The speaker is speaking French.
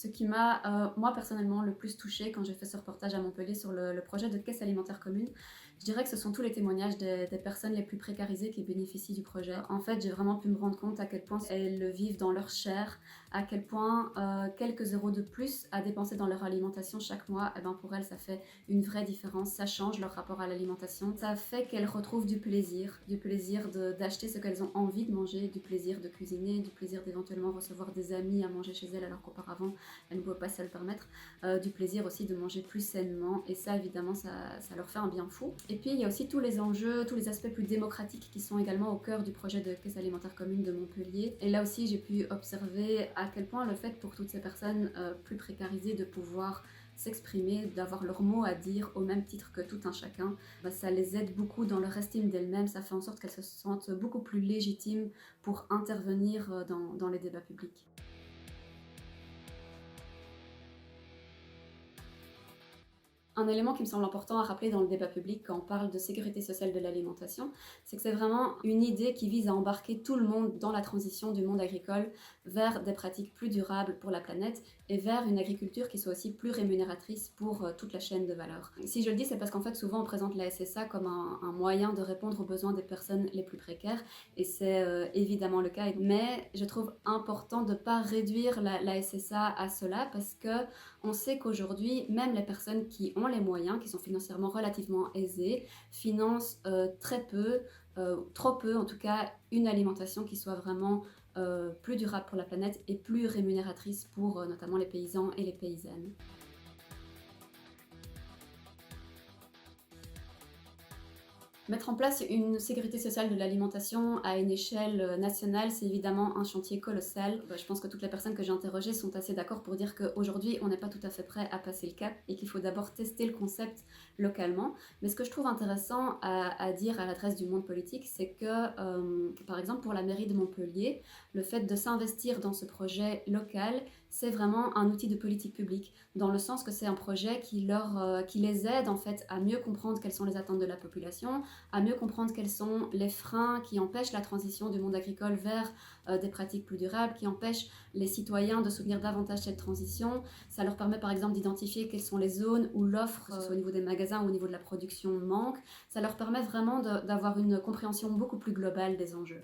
Ce qui m'a, moi personnellement, le plus touchée quand j'ai fait ce reportage à Montpellier sur le projet de caisse alimentaire commune, je dirais que ce sont tous les témoignages des personnes les plus précarisées qui bénéficient du projet. En fait, j'ai vraiment pu me rendre compte à quel point elles le vivent dans leur chair, à quel point quelques euros de plus à dépenser dans leur alimentation chaque mois, eh ben pour elles, ça fait une vraie différence. Ça change leur rapport à l'alimentation. Ça fait qu'elles retrouvent du plaisir d'acheter ce qu'elles ont envie de manger, du plaisir de cuisiner, du plaisir d'éventuellement recevoir des amis à manger chez elles alors qu'auparavant, elles ne pouvaient pas se le permettre, du plaisir aussi de manger plus sainement. Et ça, évidemment, ça leur fait un bien fou. Et puis, il y a aussi tous les enjeux, tous les aspects plus démocratiques qui sont également au cœur du projet de caisse alimentaire commune de Montpellier. Et là aussi, j'ai pu observer à quel point le fait pour toutes ces personnes plus précarisées de pouvoir s'exprimer, d'avoir leur mot à dire au même titre que tout un chacun, bah, ça les aide beaucoup dans leur estime d'elles-mêmes, ça fait en sorte qu'elles se sentent beaucoup plus légitimes pour intervenir dans les débats publics. Un élément qui me semble important à rappeler dans le débat public quand on parle de sécurité sociale de l'alimentation, c'est que c'est vraiment une idée qui vise à embarquer tout le monde dans la transition du monde agricole vers des pratiques plus durables pour la planète et vers une agriculture qui soit aussi plus rémunératrice pour toute la chaîne de valeur. Si je le dis, c'est parce qu'en fait souvent on présente la SSA comme un moyen de répondre aux besoins des personnes les plus précaires et c'est évidemment le cas, mais je trouve important de ne pas réduire la SSA à cela parce que on sait qu'aujourd'hui, même les personnes qui ont les moyens, qui sont financièrement relativement aisées, financent très peu, trop peu en tout cas, une alimentation qui soit vraiment plus durable pour la planète et plus rémunératrice pour notamment les paysans et les paysannes. Mettre en place une sécurité sociale de l'alimentation à une échelle nationale, c'est évidemment un chantier colossal. Je pense que toutes les personnes que j'ai interrogées sont assez d'accord pour dire qu'aujourd'hui, on n'est pas tout à fait prêt à passer le cap et qu'il faut d'abord tester le concept localement. Mais ce que je trouve intéressant à dire à l'adresse du monde politique, c'est que, par exemple, pour la mairie de Montpellier, le fait de s'investir dans ce projet local, c'est vraiment un outil de politique publique, dans le sens que c'est un projet qui les aide en fait à mieux comprendre quelles sont les attentes de la population, à mieux comprendre quels sont les freins qui empêchent la transition du monde agricole vers des pratiques plus durables, qui empêchent les citoyens de soutenir davantage cette transition. Ça leur permet par exemple d'identifier quelles sont les zones où l'offre, que ce soit au niveau des magasins ou au niveau de la production, manque. Ça leur permet vraiment d'avoir une compréhension beaucoup plus globale des enjeux.